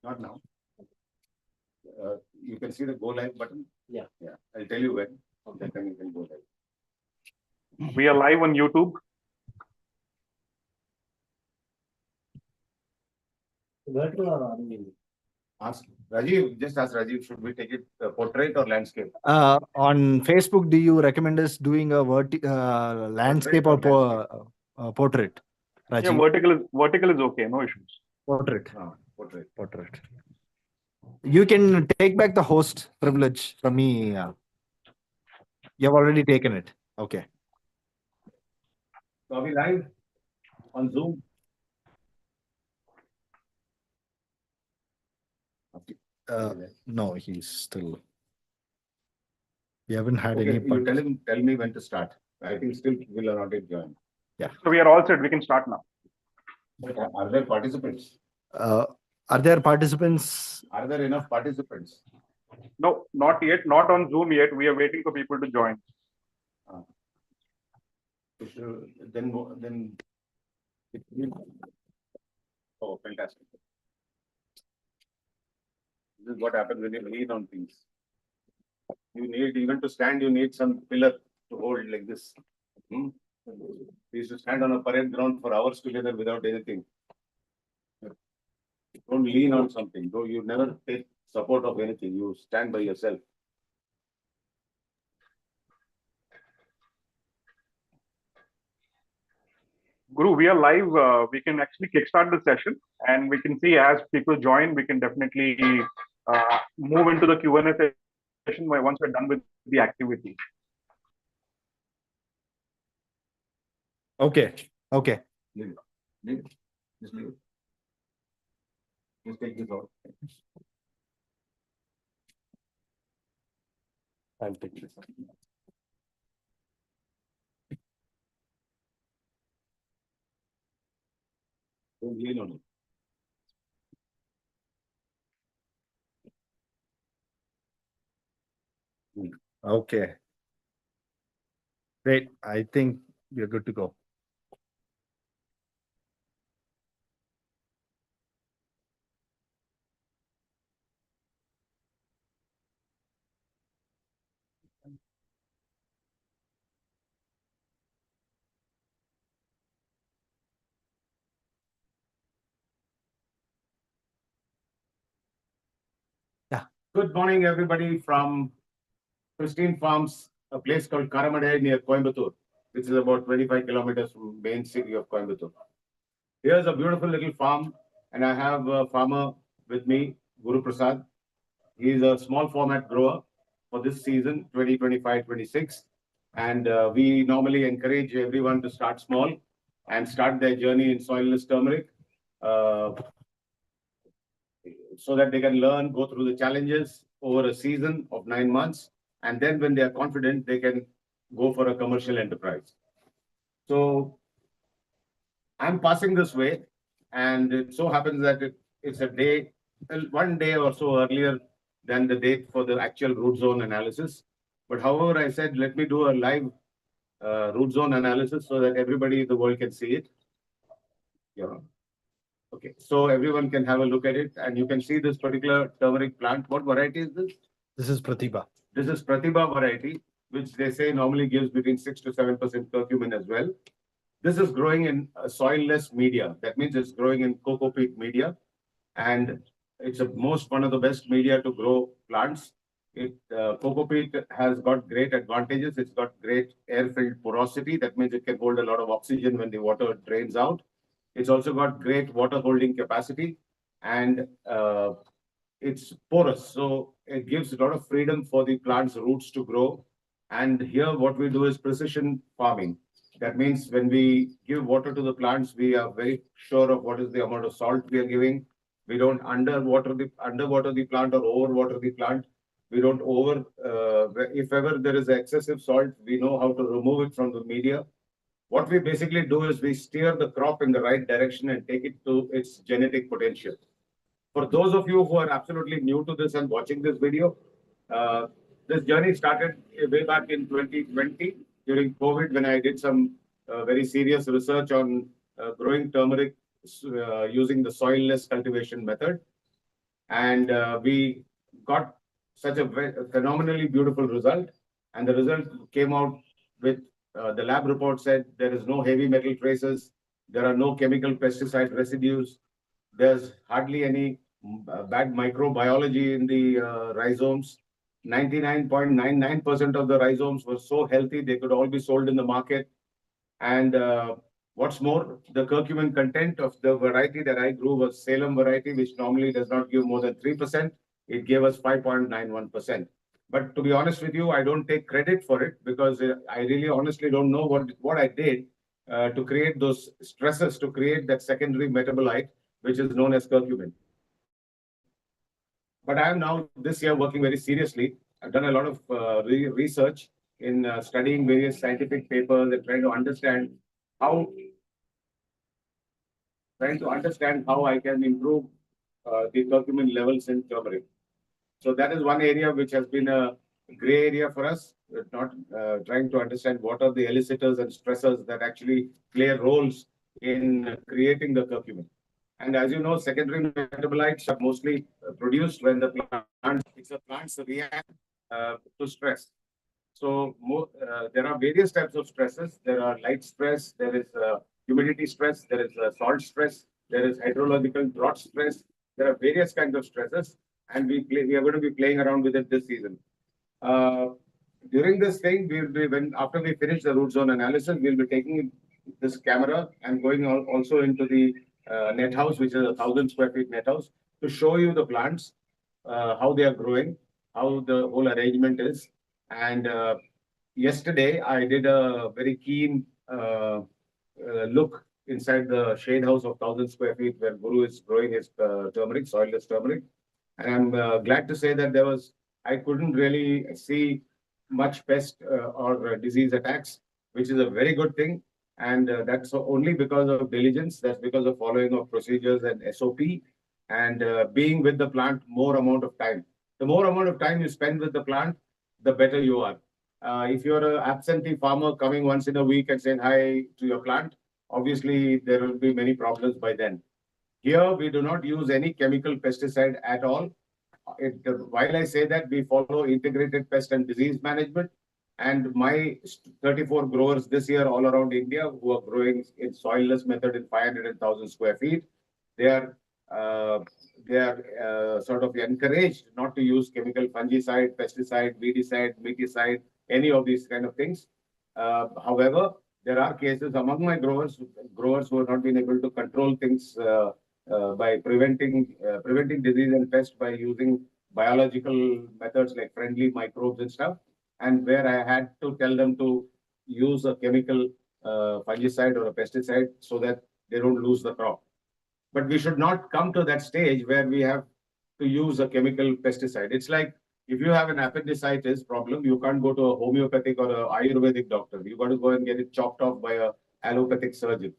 Not now. You can see the go live button. Yeah. Yeah. I'll tell you when. That time you can go live. We are live on YouTube. Vertical or horizontal? Ask Rajiv, just ask Rajiv, should we take it portrait or landscape? On Facebook, do you recommend us doing a landscape or portrait? Yeah, Rajiv? vertical is okay, no issues. Portrait. Portrait. Portrait. You can take back the host privilege from me. You have already taken it. Okay. So are we live on Zoom? No, he's still. We haven't had Okay, any. you tell me when to start. I think still will or not get joined. Yeah. So we are all set. We can start now. But are there participants? Are there participants? Are there enough participants? No, not yet. Not on Zoom yet. We are waiting for people to join. Then. Oh, fantastic. This is what happens when you lean on things. You need, even to stand, you need some pillar to hold like this. We used to stand on a parade ground for hours together without anything. Don't lean on something. Though you never take support of anything. You stand by yourself. Guru, we are live. We can actually kickstart the session, and we can see as people join, we can definitely move into the Q&A session once we're done with the activity. Okay. Okay. Leave it. Just leave it. Just take this out. I'll take this. Don't lean on it. Okay. Great. I think we're good to go. Good morning, everybody from Pristine Farms, a place called Karamadai near Coimbatore, which is about 25 kilometers from main city of Coimbatore. Here's a beautiful little farm, and I have a farmer with me, Guru Prasad. He is a small format grower for this season, 2025-26. And we normally encourage everyone to start small and start their journey in Soilless Turmeric. So that they can learn, go through the challenges over a season of 9 months. And then when they are confident, they can go for a commercial enterprise. So I'm passing this way, and it so happens that it's a day, 1 day or so earlier than the date for the actual root zone analysis. But however, I said, let me do a live root zone analysis so that everybody in the world can see it. Yeah. Okay, so everyone can have a look at it, and you can see this particular turmeric plant. What variety is this? This is Pratibha. This is Pratibha variety, which they say normally gives between 6 to 7% curcumin as well. This is growing in soilless media. That means it's growing in cocoa peat media, and it's one of the best media to grow plants. Cocoa peat has got great advantages. It's got great air-filled porosity. That means it can hold a lot of oxygen when the water drains out. It's also got great water holding capacity, and it's porous. So it gives a lot of freedom for the plant's roots to grow. And here what we do is precision farming. That means when we give water to the plants, we are very sure of what is the amount of salt we are giving. We don't underwater the plant or overwater the plant. We don't if ever there is excessive salt, we know how to remove it from the media. What we basically do is we steer the crop in the right direction and take it to its genetic potential. For those of you who are absolutely new to this and watching this video, this journey started way back in 2020 during COVID, when I did some very serious research on growing turmeric using the soilless cultivation method. And we got such a phenomenally beautiful result. And the result came out with the lab report said there is no heavy metal traces, there are no chemical pesticide residues, there's hardly any bad microbiology in the rhizomes. 99.99% of the rhizomes were so healthy they could all be sold in the market. And what's more, the curcumin content of the variety that I grew was Salem variety, which normally does not give more than 3%. It gave us 5.91%. But to be honest with you, I don't take credit for it because I really honestly don't know what I did to create those stresses, to create that secondary metabolite, which is known as curcumin. But I am now this year working very seriously. I've done a lot of research in studying various scientific papers and how trying to understand how I can improve the curcumin levels in turmeric. So that is one area which has been a gray area for us. We're not trying to understand what are the elicitors and stressors that actually play roles in creating the curcumin. And as you know, secondary metabolites are mostly produced when the plants react to stress. So there are various types of stresses. There are light stress, there is humidity stress, there is salt stress, there is hydrological drought stress. There are various kinds of stresses, and we are going to be playing around with it this season. Uh, During this thing, after we finish the root zone analysis, we'll be taking this camera and going also into the net house, which is 1,000 square feet net house, to show you the plants, how they are growing, how the whole arrangement is. And yesterday, I did a very keen look inside the shade house of 1,000 square feet where Guru is growing his turmeric, soilless turmeric. And I'm glad to say that I couldn't really see much pest or disease attacks, which is a very good thing. And that's only because of diligence. That's because of following of procedures and SOP and being with the plant more amount of time. The more amount of time you spend with the plant, the better you are. If you're an absentee farmer coming once in a week and saying hi to your plant, obviously there will be many problems by then. Here, we do not use any chemical pesticide at all. While I say that, we follow integrated pest and disease management. And my 34 growers this year all around India who are growing in soilless method in 500,000 square feet, they are uh, sort of encouraged not to use chemical fungicide, pesticide, weedicide, miticide, any of these kind of things. However, there are cases among my growers who have not been able to control things by preventing disease and pest by using biological methods like friendly microbes and stuff, and where I had to tell them to use a chemical fungicide or a pesticide so that they don't lose the crop. But we should not come to that stage where we have to use a chemical pesticide. It's like if you have an appendicitis problem, you can't go to a homeopathic or a Ayurvedic doctor. You got to go and get it chopped off by a allopathic surgeon.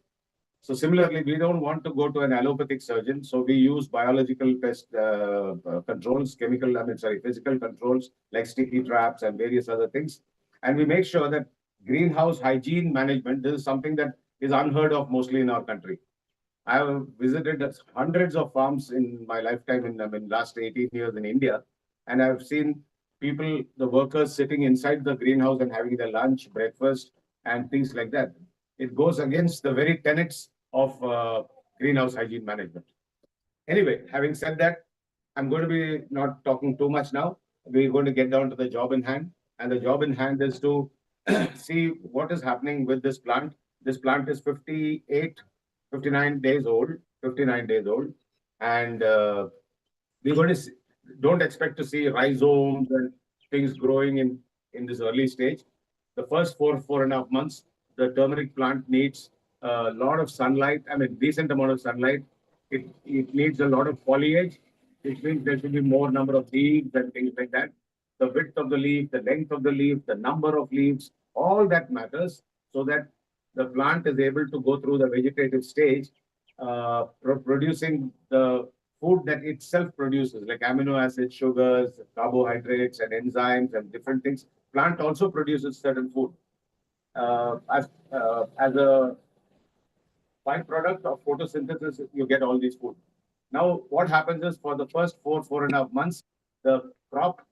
So similarly, we don't want to go to an allopathic surgeon. So we use biological pest controls, physical controls like sticky traps and various other things. And we make sure that greenhouse hygiene management, this is something that is unheard of mostly in our country. I have visited hundreds of farms in my lifetime in last 18 years in India. And I've seen the workers sitting inside the greenhouse and having their lunch, breakfast, and things like that. It goes against the very tenets of greenhouse hygiene management. Anyway, having said that, I'm going to be not talking too much now. We're going to get down to the job in hand. And the job in hand is to see what is happening with this plant. This plant is 59 days old, 59 days old. And we're going to don't expect to see rhizomes and things growing in this early stage. The first 4.5 months, the turmeric plant needs a lot of sunlight. Decent amount of sunlight. It needs a lot of foliage, which means there should be more number of leaves and things like that. The width of the leaf, the length of the leaf, the number of leaves, all that matters so that the plant is able to go through the vegetative stage, producing the food that itself produces, like amino acids, sugars, carbohydrates, and enzymes, and different things. Plant also produces certain food. As a byproduct of photosynthesis, you get all these food. Now, what happens is for the first 4.5 months, the crop,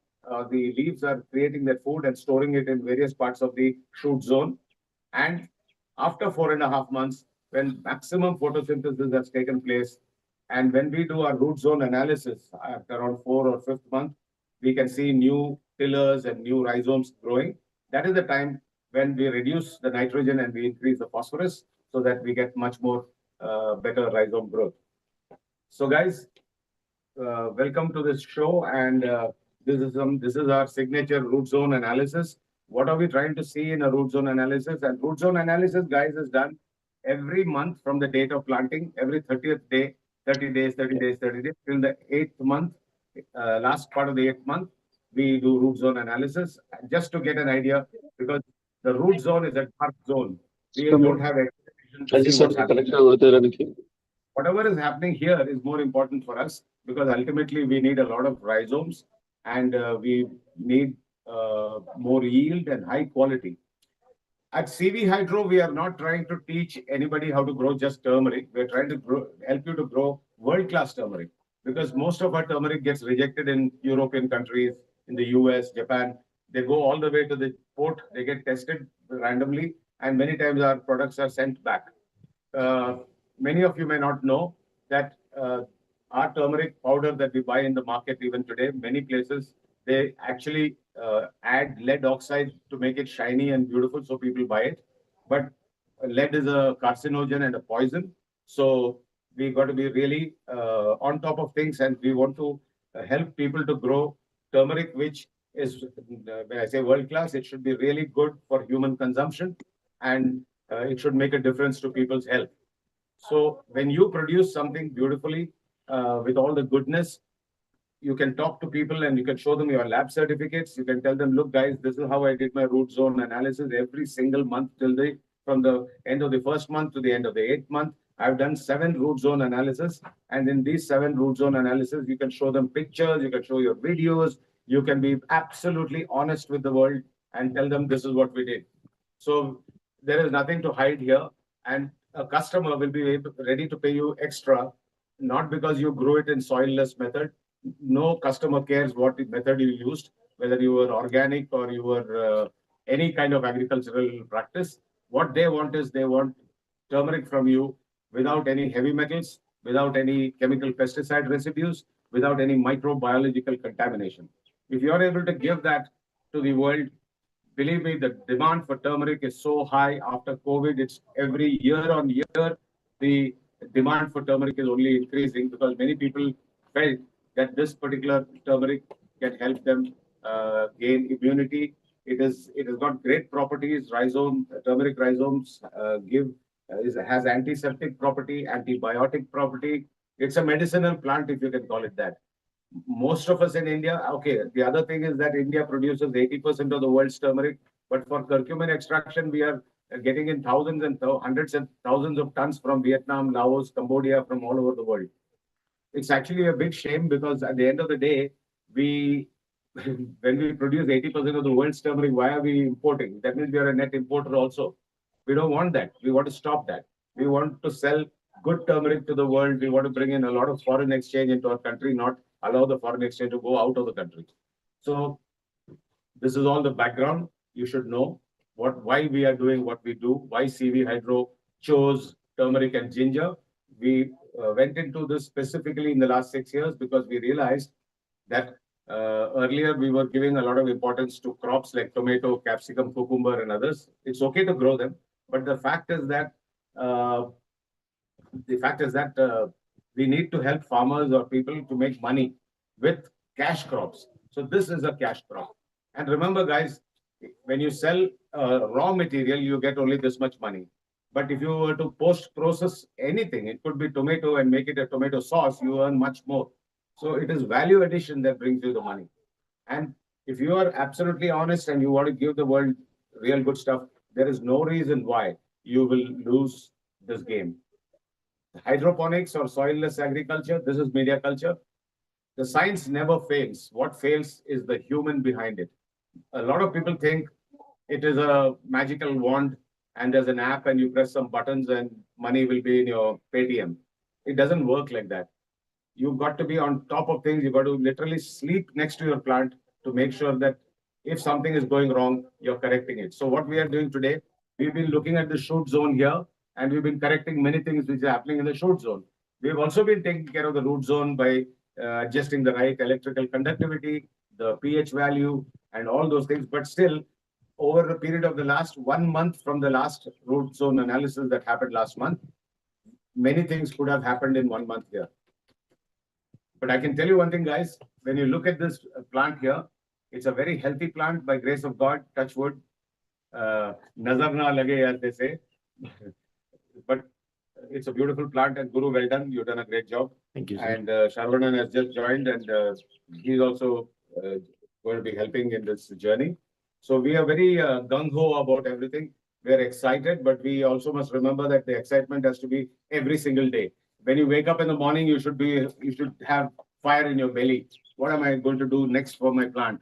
the leaves are creating that food and storing it in various parts of the shoot zone. And after 4.5 months, when maximum photosynthesis has taken place, and when we do our root zone analysis at around 4th or 5th month, we can see new pillars and new rhizomes growing. That is the time when we reduce the nitrogen and we increase the phosphorus so that we get much more better rhizome growth. So, guys, welcome to this show, and this is our signature root zone analysis. What are we trying to see in a root zone analysis? And root zone analysis, guys, is done every month from the date of planting, every 30th day, 30 days, 30 days, 30 days, till the 8th month, last part of the 8th month, we do root zone analysis just to get an idea, because the root zone is a dark zone. We don't have expectation to see what's happening. Whatever is happening here is more important for us, because ultimately we need a lot of rhizomes, and we need more yield and high quality. At CV Hydro, we are not trying to teach anybody how to grow just turmeric. We're trying to help you to grow world-class turmeric, because most of our turmeric gets rejected in European countries, in the US, Japan. They go all the way to the port, they get tested randomly, and many times our products are sent back. Uh, Many of you may not know that our turmeric powder that we buy in the market even today, many places, they actually add lead oxide to make it shiny and beautiful so people buy it. But lead is a carcinogen and a poison. So we got to be really on top of things, and we want to help people to grow turmeric, which is, when I say world class, it should be really good for human consumption, and it should make a difference to people's health. So when you produce something beautifully with all the goodness, you can talk to people and you can show them your lab certificates. You can tell them, look, guys, this is how I did my root zone analysis every single month till from the end of the 1st month to the end of the 8th month. I've done 7 root zone analysis. And in these 7 root zone analysis, you can show them pictures, you can show your videos, you can be absolutely honest with the world and tell them this is what we did. So there is nothing to hide here. And a customer will be ready to pay you extra, not because you grew it in soilless method. No customer cares what method you used, whether you were organic or you were any kind of agricultural practice. What they want is they want turmeric from you without any heavy metals, without any chemical pesticide residues, without any microbiological contamination. If you are able to give that to the world, believe me, the demand for turmeric is so high after COVID. It's every year on year, the demand for turmeric is only increasing, because many people felt that this particular turmeric can help them gain immunity. It has got great properties. Turmeric rhizomes has antiseptic property, antibiotic property. It's a medicinal plant, if you can call it that. Most of us in India, okay, the other thing is that India produces 80% of the world's turmeric, but for curcumin extraction, we are getting in thousands and hundreds and thousands of tons from Vietnam, Laos, Cambodia, from all over the world. It's actually a big shame, because at the end of the day, we when we produce 80% of the world's turmeric, why are we importing? That means we are a net importer also. We don't want that. We want to stop that. We want to sell good turmeric to the world. We want to bring in a lot of foreign exchange into our country, not allow the foreign exchange to go out of the country. So this is all the background. You should know why we are doing what we do, why CV Hydro chose turmeric and ginger. We went into this specifically in the last 6 years because we realized that earlier we were giving a lot of importance to crops like tomato, capsicum, cucumber, and others. It's okay to grow them, but the fact is that uh, we need to help farmers or people to make money with cash crops. So this is a cash crop. And remember, guys, when you sell raw material, you get only this much money. But if you were to post-process anything, it could be tomato, and make it a tomato sauce, you earn much more. So it is value addition that brings you the money. And if you are absolutely honest and you want to give the world real good stuff, there is no reason why you will lose this game. Hydroponics or soilless agriculture, this is media culture. The science never fails. What fails is the human behind it. A lot of people think it is a magical wand and there's an app and you press some buttons and money will be in your Paytm. It doesn't work like that. you've got to be on top of things. You've got to literally sleep next to your plant to make sure that if something is going wrong, you're correcting it. So what we are doing today, we've been looking at the shoot zone here, and we've been correcting many things which are happening in the shoot zone. We've also been taking care of the root zone by adjusting the right electrical conductivity, the pH value, and all those things. But still, over the period of the last 1 month from the last root zone analysis that happened last month, many things could have happened in 1 month here. But I can tell you one thing, guys, when you look at this plant here, it's a very healthy plant by grace of God, touch wood. Nazar na lage, as they say. But it's a beautiful plant, and Guru, well done. You've done a great job. Thank you, sir. And Sharvanan has just joined, and he's also going to be helping in this journey. So we are very gung-ho about everything. We are excited, but we also must remember that the excitement has to be every single day. When you wake up in the morning, you should have fire in your belly. What am I going to do next for my plant?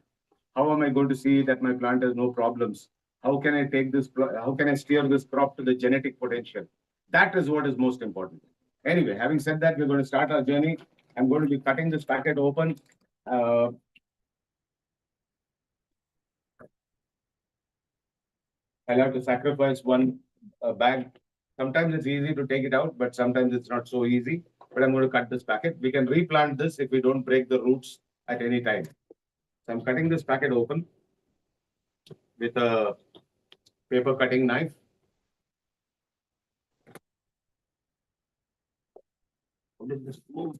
How am I going to see that my plant has no problems? How can I take this? How can I steer this crop to the genetic potential? That is what is most important. Anyway, having said that, we're going to start our journey. I'm going to be cutting this packet open. I'll have to sacrifice one bag. Sometimes it's easy to take it out, but sometimes it's not so easy. But I'm going to cut this packet. We can replant this if we don't break the roots at any time. So I'm cutting this packet open with a paper cutting knife. How did this move?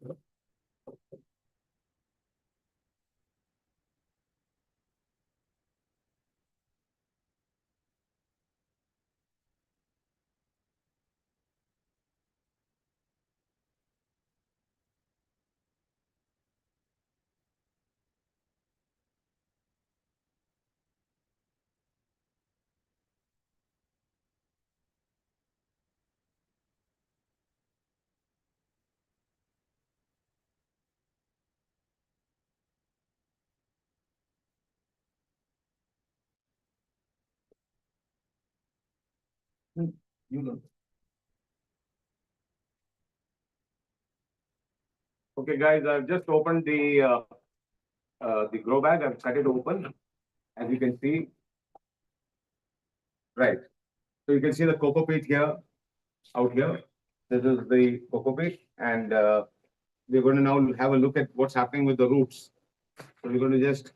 You know. Okay, guys, I've just opened the grow bag. I've cut it open, as you can see. Right. So you can see the cocoa peat here, out here. This is the cocoa peat, and we're going to now have a look at what's happening with the roots. So we're going to just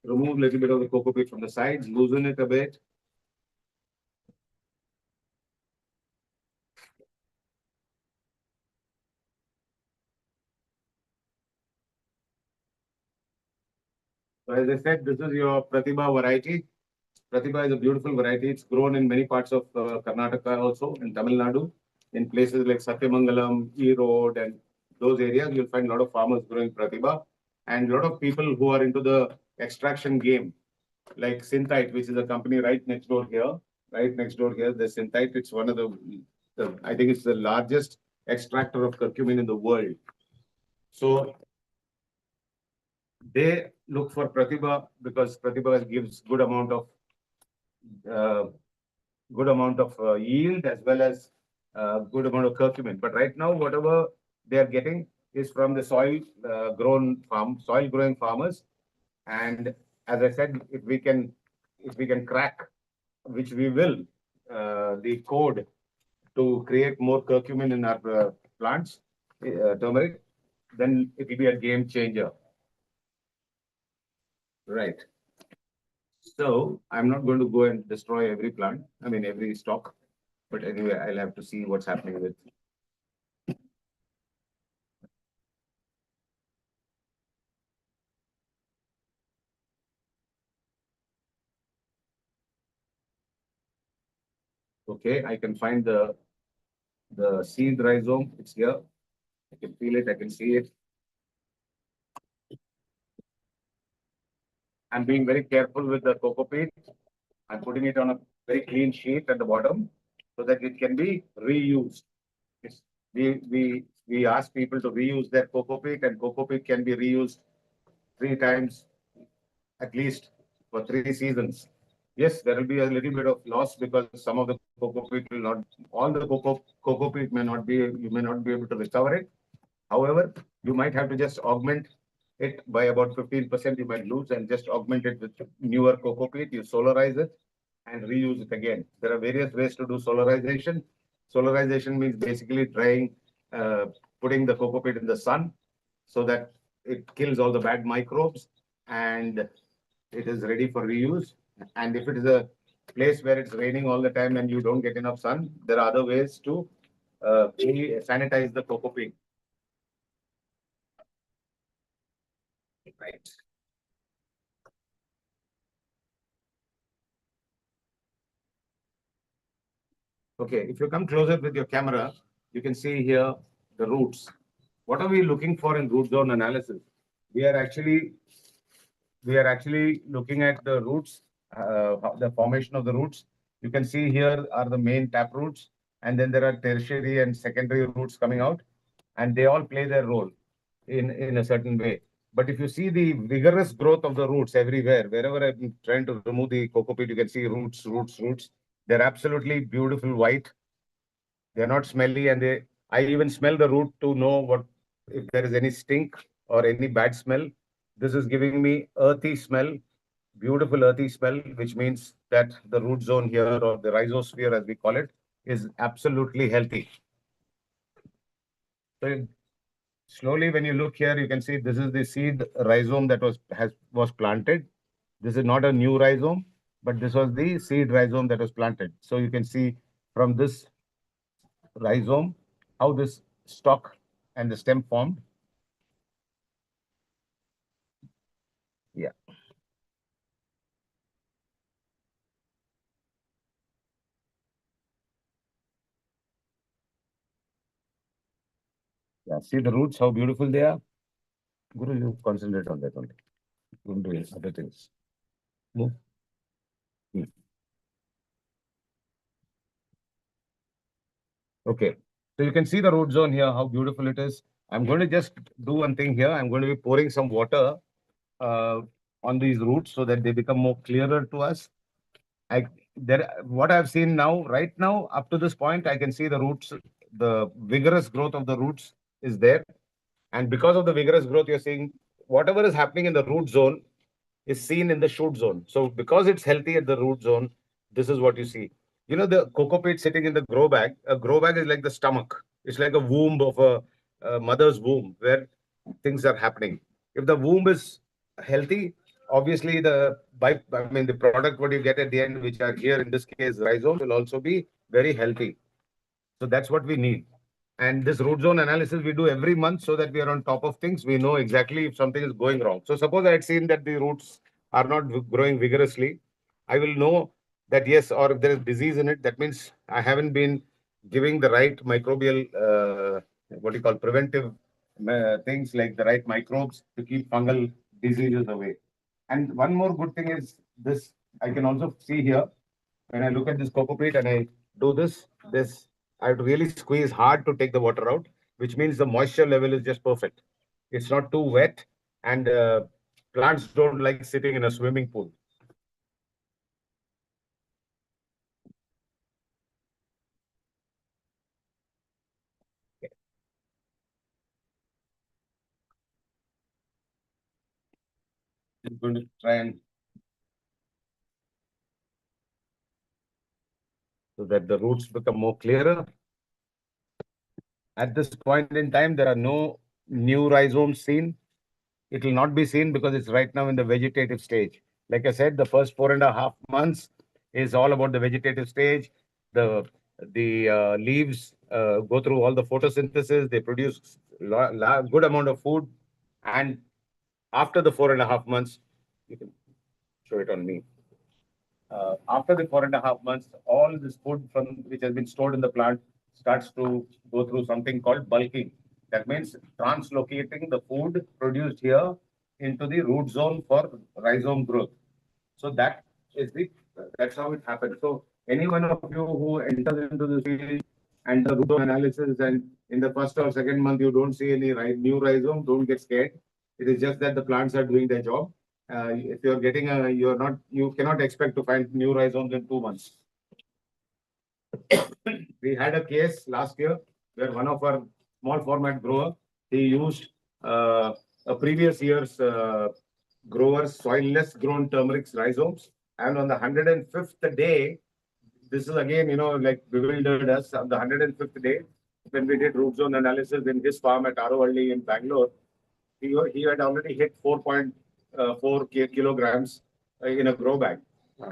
remove a little bit of the cocoa peat from the sides, loosen it a bit. So as I said, this is your Pratibha variety. Pratibha is a beautiful variety. It's grown in many parts of Karnataka, also in Tamil Nadu, in places like Satyamangalam, Erode, and those areas. You'll find a lot of farmers growing Pratibha, and a lot of people who are into the extraction game, like Synthite, which is a company right next door here. Right next door here, the Synthite. It's one of the I think it's the largest extractor of curcumin in the world. So they look for Pratibha because Pratibha gives good amount of yield, as well as good amount of curcumin. But right now, whatever they are getting is from the soil growing farmers. And as I said, if we can crack, which we will, the code to create more curcumin in our plants, turmeric, then it will be a game changer. Right. So I'm not going to go and destroy every plant, every stock. But anyway, I'll have to see what's happening with. Okay, I can find the seed rhizome. It's here. I can feel it. I can see it. I'm being very careful with the cocoa peat. I'm putting it on a very clean sheet at the bottom so that it can be reused. It's, we ask people to reuse their cocoa peat, and cocoa peat can be reused 3 times at least for 3 seasons. Yes, there will be a little bit of loss because some of the cocoa peat will not, all the cocoa peat may not be, you may not be able to recover it. However, You might have to just augment it by about 15%, you might lose, and just augment it with newer cocoa peat. You solarize it and reuse it again. There are various ways to do solarization. Solarization means basically drying, putting the cocoa peat in the sun so that it kills all the bad microbes and it is ready for reuse. And if it is a place where it's raining all the time and you don't get enough sun, there are other ways to sanitize the cocoa peat. Right. Okay, if you come closer with your camera, you can see here the roots. What are we looking for in root zone analysis? We are actually looking at the roots, the formation of the roots. You can see here are the main tap roots, and then there are tertiary and secondary roots coming out, and they all play their role in a certain way. But if you see the vigorous growth of the roots everywhere, wherever I'm trying to remove the cocoa peat, you can see roots, roots, roots. They're absolutely beautiful white. They're not smelly, and I even smell the root to know what if there is any stink or any bad smell. This is giving me earthy smell, beautiful earthy smell, which means that the root zone here, or the rhizosphere as we call it, is absolutely healthy. So slowly, when you look here, you can see this is the seed rhizome that was planted. This is not a new rhizome, but this was the seed rhizome that was planted. So you can see from this rhizome how this stalk and the stem formed. Yeah. Yeah. See the roots, how beautiful they are. Guru, you concentrate on that only. Don't do other things. Move. Hmm. Okay. So you can see the root zone here, how beautiful it is. I'm going to just do one thing here. I'm going to be pouring some water uh, on these roots so that they become more clearer to us. What I've seen now, right now, up to this point, I can see the roots, the vigorous growth of the roots is there. And because of the vigorous growth, you're seeing whatever is happening in the root zone is seen in the shoot zone. So because it's healthy at the root zone, this is what you see. You know, the cocoa peat sitting in the grow bag. A grow bag is like the stomach. It's like a womb of a mother's womb where things are happening. If the womb is healthy, obviously the product what you get at the end, which are here in this case rhizomes, will also be very healthy. So that's what we need. And this root zone analysis we do every month so that we are on top of things. We know exactly if something is going wrong. So suppose I had seen that the roots are not growing vigorously, I will know that yes, or if there is disease in it, that means I haven't been giving the right microbial, what you call preventive things like the right microbes to keep fungal diseases away. And one more good thing is this, I can also see here when I look at this cocoa peat and I do this, I have to really squeeze hard to take the water out, which means the moisture level is just perfect. It's not too wet, and plants don't like sitting in a swimming pool. I'm going to try and so that the roots become more clearer. At this point in time, there are no new rhizomes seen. It will not be seen because it's right now in the vegetative stage. Like I said, the first 4.5 months is all about the vegetative stage. The leaves go through all the photosynthesis. They produce good amount of food, and after the 4.5 months, you can show it on me. After the 4.5 months, all this food from which has been stored in the plant starts to go through something called bulking. That means translocating the food produced here into the root zone for rhizome growth. So that's how it happens. So any one of you who enters into the field and the root zone analysis, and in the first or second month you don't see any new rhizome, don't get scared. It is just that the plants are doing their job. If you're getting you cannot expect to find new rhizomes in 2 months. We had a case last year where one of our small format grower, he used previous year's growers soilless grown turmeric rhizomes. And on the 105th day, this is again, like bewildered us. On the 105th day, when we did root zone analysis in his farm at Arovalli in Bangalore, he had already hit 4.4 kilograms in a grow bag.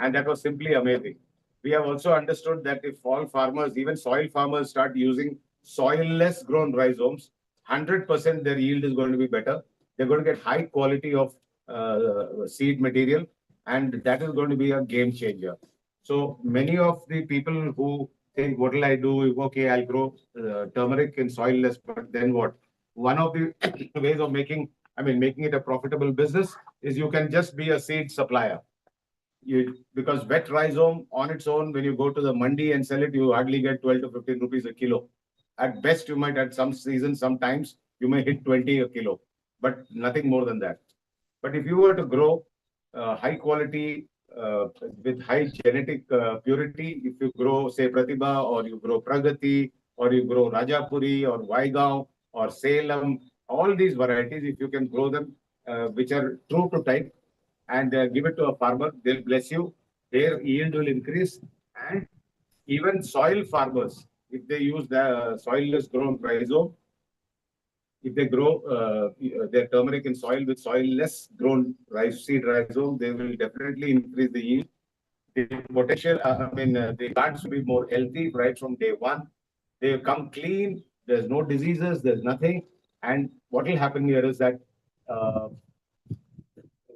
And that was simply amazing. We have also understood that if all farmers, even soil farmers, start using soilless grown rhizomes, 100% their yield is going to be better. They're going to get high quality of seed material, and that is going to be a game changer. So many of the people who think, what will I do? Okay, I'll grow turmeric in soilless, but then what? One of the ways of making it a profitable business is you can just be a seed supplier. Because wet rhizome on its own, when you go to the mandi and sell it, you hardly get 12 to 15 rupees a kilo. At best, you might, at some seasons, sometimes you may hit 20 a kilo, but nothing more than that. But if you were to grow high quality with high genetic purity, if you grow, say, Pratibha, or you grow Pragati, or you grow Rajapuri, or Vaigaon, or Salem, all these varieties, if you can grow them, which are true to type, and give it to a farmer, they'll bless you. Their yield will increase. And even soil farmers, if they use the soilless grown rhizome, if they grow their turmeric in soil with soilless grown seed rhizome, they will definitely increase the yield. The potential, the plants will be more healthy right from day one. They come clean. There's no diseases. There's nothing. And what will happen here is that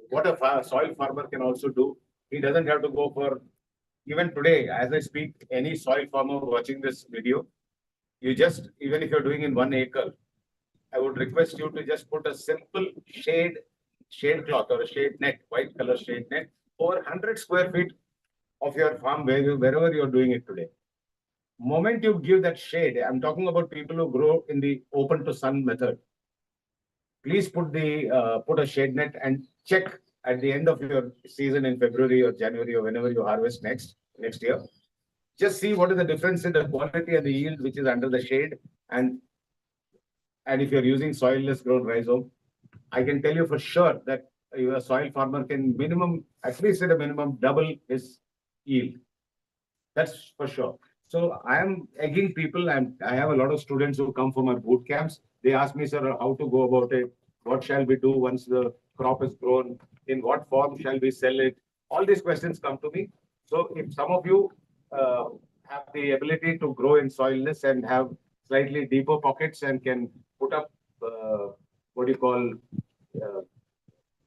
what a soil farmer can also do, he doesn't have to go for, even today, as I speak, any soil farmer watching this video, you just, even if you're doing in 1 acre, I would request you to just put a simple shade cloth or a shade net, white color shade net, over 100 square feet of your farm, wherever you're doing it today. Moment you give that shade, I'm talking about people who grow in the open to sun method. Please put a shade net and check at the end of your season in February or January or whenever you harvest next year. Just see what is the difference in the quality and the yield which is under the shade. And if you're using soilless grown rhizome, I can tell you for sure that a soil farmer can at least at a minimum, double his yield. That's for sure. So I am egging people, and I have a lot of students who come for my boot camps. They ask me, sir, how to go about it? What shall we do once the crop is grown? In what form shall we sell it? All these questions come to me. So if some of you have the ability to grow in soilless and have slightly deeper pockets and can put up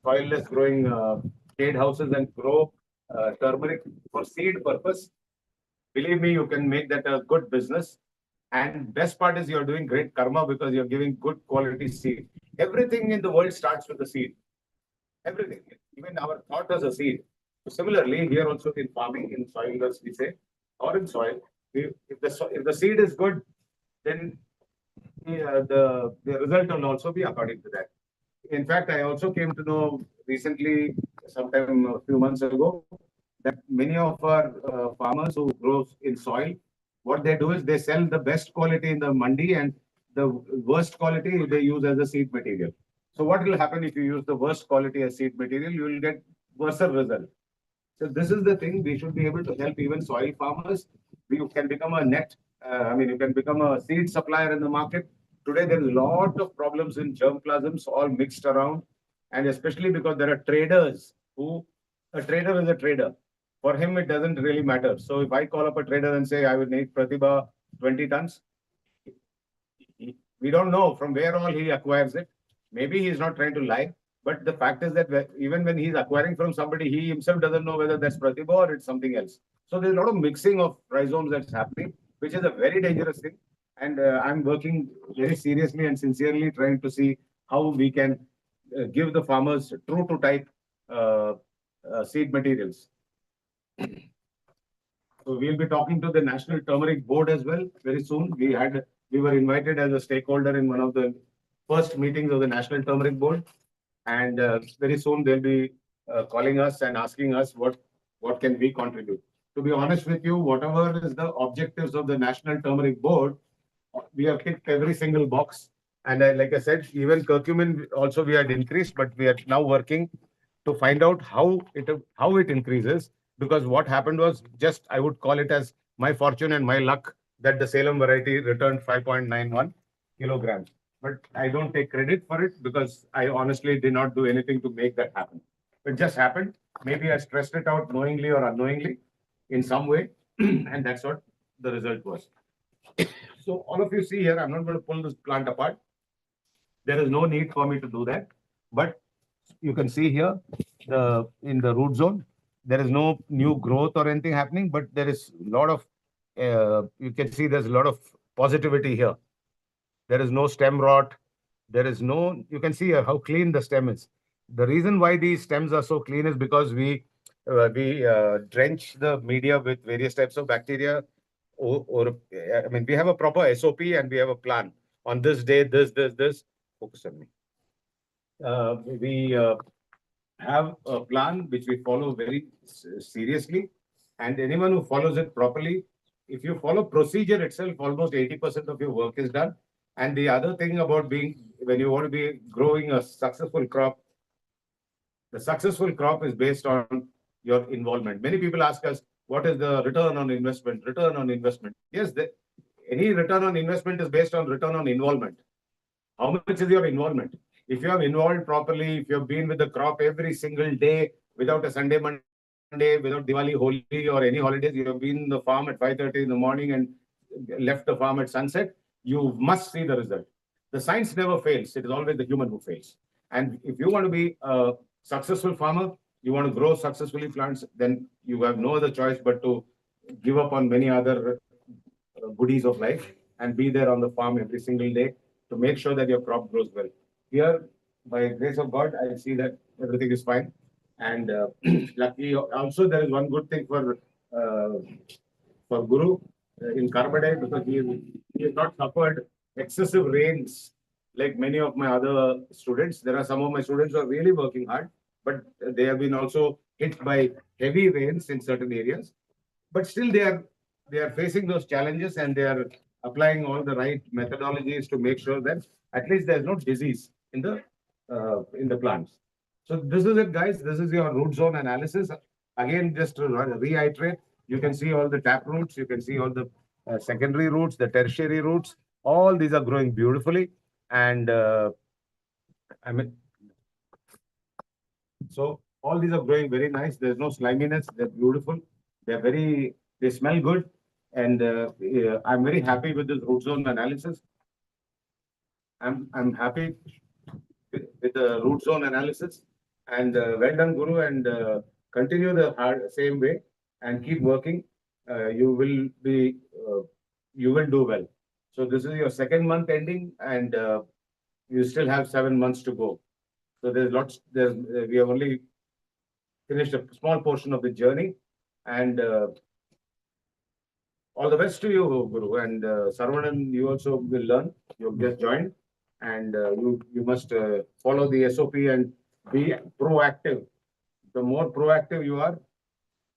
soilless growing shade houses and grow turmeric for seed purpose, believe me, you can make that a good business. And best part is you're doing great karma because you're giving good quality seed. Everything in the world starts with the seed. Everything, even our thought as a seed. So similarly, here also in farming, in soil, as we say, or in soil, if the seed is good, then the result will also be according to that. In fact, I also came to know recently, sometime a few months ago, that many of our farmers who grow in soil, what they do is they sell the best quality in the mandi and the worst quality they use as a seed material. So what will happen if you use the worst quality as seed material? You will get worse result. So this is the thing, we should be able to help even soil farmers. You can become a you can become a seed supplier in the market. Today, there is a lot of problems in germplasms all mixed around. And especially because there are traders a trader is a trader. For him, it doesn't really matter. So if I call up a trader and say, I would need Pratibha 20 tons, we don't know from where all he acquires it. Maybe he's not trying to lie. But the fact is that even when he's acquiring from somebody, he himself doesn't know whether that's Pratibha or it's something else. So there's a lot of mixing of rhizomes that's happening, which is a very dangerous thing. And I'm working very seriously and sincerely trying to see how we can give the farmers true to type seed materials. So we'll be talking to the National Turmeric Board as well very soon. We were invited as a stakeholder in one of the first meetings of the National Turmeric Board. And very soon they'll be calling us and asking us what can we contribute. To be honest with you, whatever is the objectives of the National Turmeric Board, we have ticked every single box. And like I said, even curcumin also we had increased, but we are now working to find out how it increases. Because what happened was just, I would call it as my fortune and my luck that the Salem variety returned 5.91 kilograms. But I don't take credit for it because I honestly did not do anything to make that happen. It just happened. Maybe I stressed it out knowingly or unknowingly in some way, and that's what the result was. So all of you see here, I'm not going to pull this plant apart. There is no need for me to do that. But you can see here, in the root zone, there is no new growth or anything happening, but there is a lot of, you can see there's a lot of positivity here. There is no stem rot. There is no, you can see here how clean the stem is. The reason why these stems are so clean is because we drench the media with various types of bacteria. Or I mean, we have a proper SOP and we have a plan. On this day, this. Focus on me. We have a plan which we follow very seriously, and anyone who follows it properly, if you follow procedure itself, almost 80% of your work is done. And the other thing about when you want to be growing a successful crop, the successful crop is based on your involvement. Many people ask us, what is the return on investment? Return on investment. Yes, any return on investment is based on return on involvement. How much is your involvement? If you have involved properly, if you have been with the crop every single day without a Sunday, Monday, without Diwali, Holi or any holidays, you have been in the farm at 5:30 in the morning and left the farm at sunset, you must see the result. The science never fails. It is always the human who fails. And if you want to be a successful farmer, you want to grow successfully plants, then you have no other choice but to give up on many other goodies of life and be there on the farm every single day to make sure that your crop grows well. Here, by grace of God, I see that everything is fine. And luckily, also there is one good thing for Guru in Karamadai, because he has not suffered excessive rains like many of my other students. There are some of my students who are really working hard, but they have been also hit by heavy rains in certain areas. But still, they are facing those challenges and they are applying all the right methodologies to make sure that at least there's no disease in the plants. So this is it, guys. This is your root zone analysis. Again, just to reiterate, you can see all the tap roots, you can see all the secondary roots, the tertiary roots. All these are growing beautifully, and I mean, so all these are growing very nice. There's no sliminess. They're beautiful. They smell good, and I'm very happy with this root zone analysis. I'm happy with the root zone analysis, and well done, Guru, and continue the same way and keep working. You will do well. So this is your second month ending, and you still have 7 months to go. So there's lots. We have only finished a small portion of the journey, and all the best to you, Guru. And Saravanan, you also will learn. You've just joined, and you must follow the SOP and be proactive. The more proactive you are,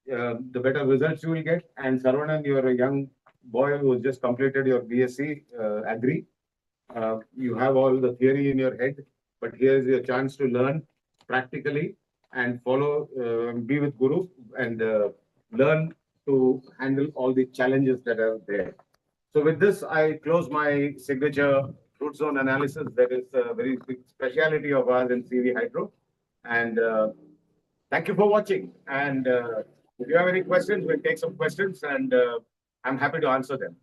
the better results you will get. And Saravanan, you're a young boy who just completed your BSc Agri. You have all the theory in your head, but here's your chance to learn practically and follow, be with Guru and learn to handle all the challenges that are there. So with this, I close my signature root zone analysis. That is a very big speciality of ours in CV Hydro. And thank you for watching. And if you have any questions, we'll take some questions, and I'm happy to answer them.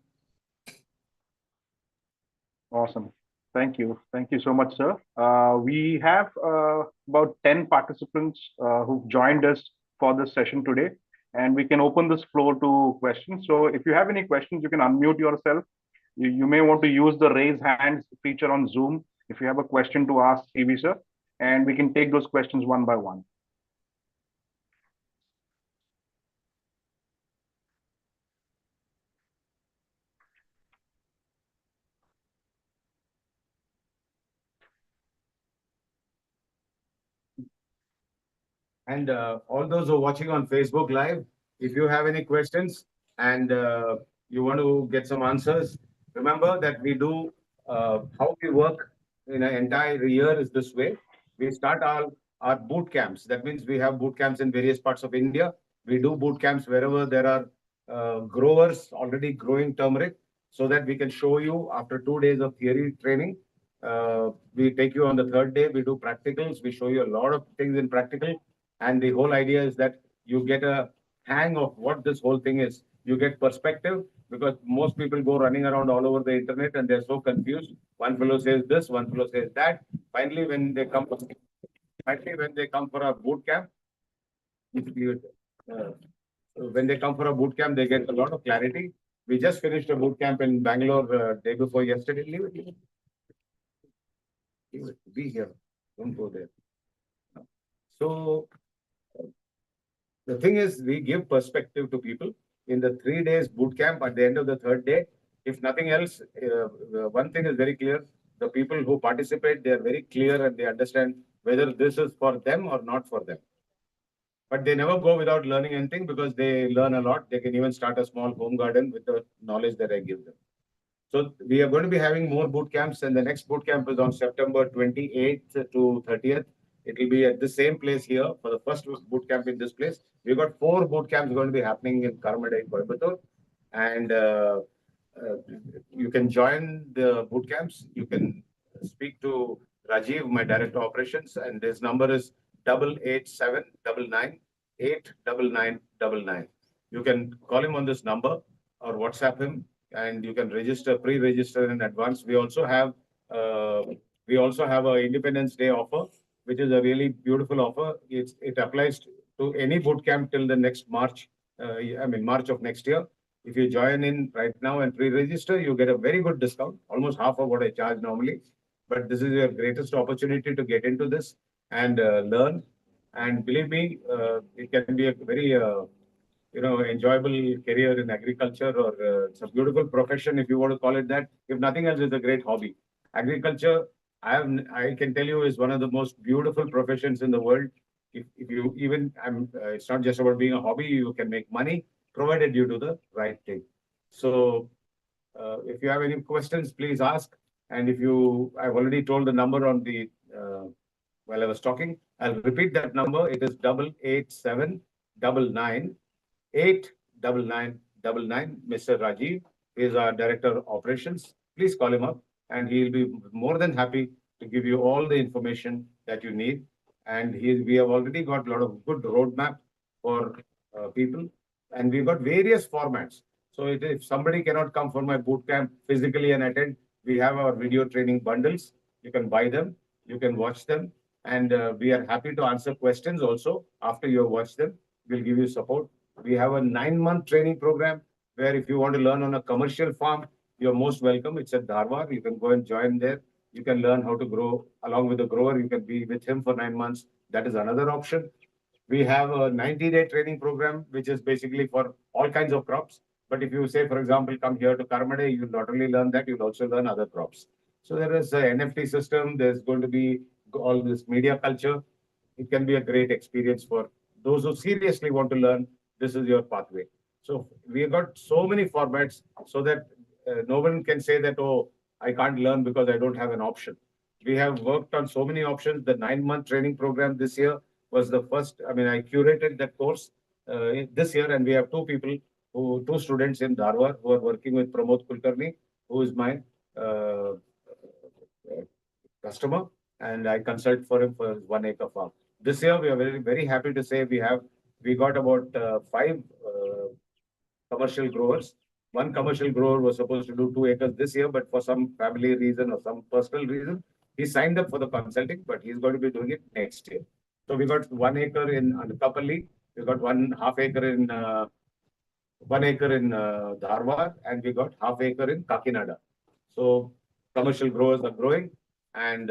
Awesome. Thank you. Thank you so much, sir. We have about 10 participants who've joined us for this session today, and we can open this floor to questions. So if you have any questions, you can unmute yourself. You may want to use the raise hands feature on Zoom if you have a question to ask CV, sir, and we can take those questions one by one. And all those who are watching on Facebook Live, if you have any questions and you want to get some answers, remember that we do how we work in an entire year is this way. We start our boot camps. That means we have boot camps in various parts of India. We do boot camps wherever there are growers already growing turmeric, so that we can show you after 2 days of theory training. We take you on the third day, we do practicals, we show you a lot of things in practical. And the whole idea is that you get a hang of what this whole thing is. You get perspective, because most people go running around all over the internet and they're so confused. One fellow says this, one fellow says that. Finally, when they come for a boot camp, uh, when they come for a boot camp, they get a lot of clarity. We just finished a boot camp in Bangalore day before yesterday. Be here. Don't go there. So the thing is, we give perspective to people in the 3 days boot camp. At the end of the third day, if nothing else, one thing is very clear: the people who participate, they are very clear and they understand whether this is for them or not for them. But they never go without learning anything, because they learn a lot. They can even start a small home garden with the knowledge that I give them. So we are going to be having more boot camps, and the next boot camp is on September 28th to 30th. It will be at the same place here for the first boot camp in this place. We've got 4 boot camps going to be happening in Karamadai, Coimbatore, and uh, you can join the boot camps. You can speak to Rajiv, my director of operations, and his number is 88799 You can call him on this number or WhatsApp him, and you can pre-register in advance. We also have a Independence Day offer, which is a really beautiful offer. It applies to any boot camp till the next March. March of next year. If you join in right now and pre-register, you get a very good discount, almost half of what I charge normally. But this is your greatest opportunity to get into this and learn. And believe me, it can be a very enjoyable career in agriculture, or it's a beautiful profession if you want to call it that. If nothing else, it's a great hobby. Agriculture, I can tell you, is one of the most beautiful professions in the world. If you even, it's not just about being a hobby. You can make money provided you do the right thing. So, if you have any questions, please ask. And I've already told the number on the while I was talking. I'll repeat that number. It is 88799 Mr. Rajiv is our director of operations. Please call him up, and he'll be more than happy to give you all the information that you need. And we have already got a lot of good roadmap for people, and we've got various formats. So if somebody cannot come for my boot camp physically and attend, we have our video training bundles. You can buy them, you can watch them, and we are happy to answer questions also after you have watched them. We'll give you support. We have a 9-month training program where if you want to learn on a commercial farm, you're most welcome. It's at Dharwad. You can go and join there. You can learn how to grow along with the grower. You can be with him for 9 months. That is another option. We have a 90-day training program, which is basically for all kinds of crops. But if you say, for example, come here to Karamadai, you'll not only learn that, you'll also learn other crops. So there is an NFT system. There's going to be all this media culture. It can be a great experience for those who seriously want to learn. This is your pathway. So we have got so many formats so that no one can say that, oh, I can't learn because I don't have an option. We have worked on so many options. The 9-month training program this year was the first. I curated that course this year, and we have two students in Dharwad who are working with Pramod Kulkarni, who is my customer, and I consult for him for 1 acre farm. This year, we are very, very happy to say we got about 5 commercial growers. One commercial grower was supposed to do 2 acres this year, but for some family reason or some personal reason, he signed up for the consulting, but he's going to be doing it next year. So we got 1 acre in Anakapalli, we got 1/2 acre in 1 acre in Dharwad, and we got 1/2 acre in Kakinada. So commercial growers are growing, and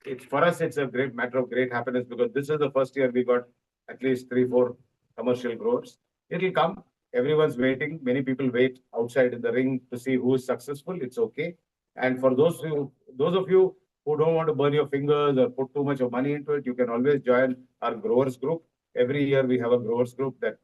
it's for us, it's a great matter of great happiness, because this is the first year we got at least 3-4 commercial growers. It'll come. Everyone's waiting. Many people wait outside in the ring to see who is successful. It's okay. And for those of you who don't want to burn your fingers or put too much of money into it, you can always join our growers group. Every year we have a growers group that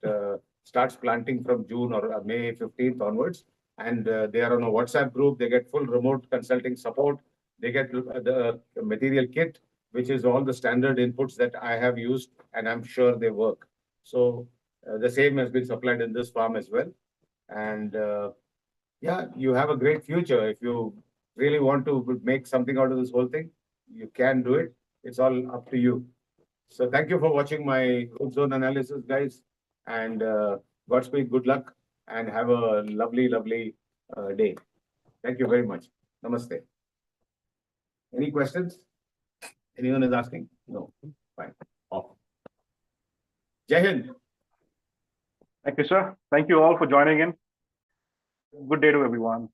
starts planting from June or May 15th onwards. And they are on a WhatsApp group. They get full remote consulting support. They get the material kit, which is all the standard inputs that I have used, and I'm sure they work. So the same has been supplied in this farm as well. And yeah, you have a great future. If you really want to make something out of this whole thing, you can do it. It's all up to you. So thank you for watching my food zone analysis, guys. And Godspeed, good luck, and have a lovely, lovely day. Thank you very much. Namaste. Any questions? Anyone is asking? No. Fine. Off. Jai Hind. Thank you, sir. Thank you all for joining in. Good day to everyone.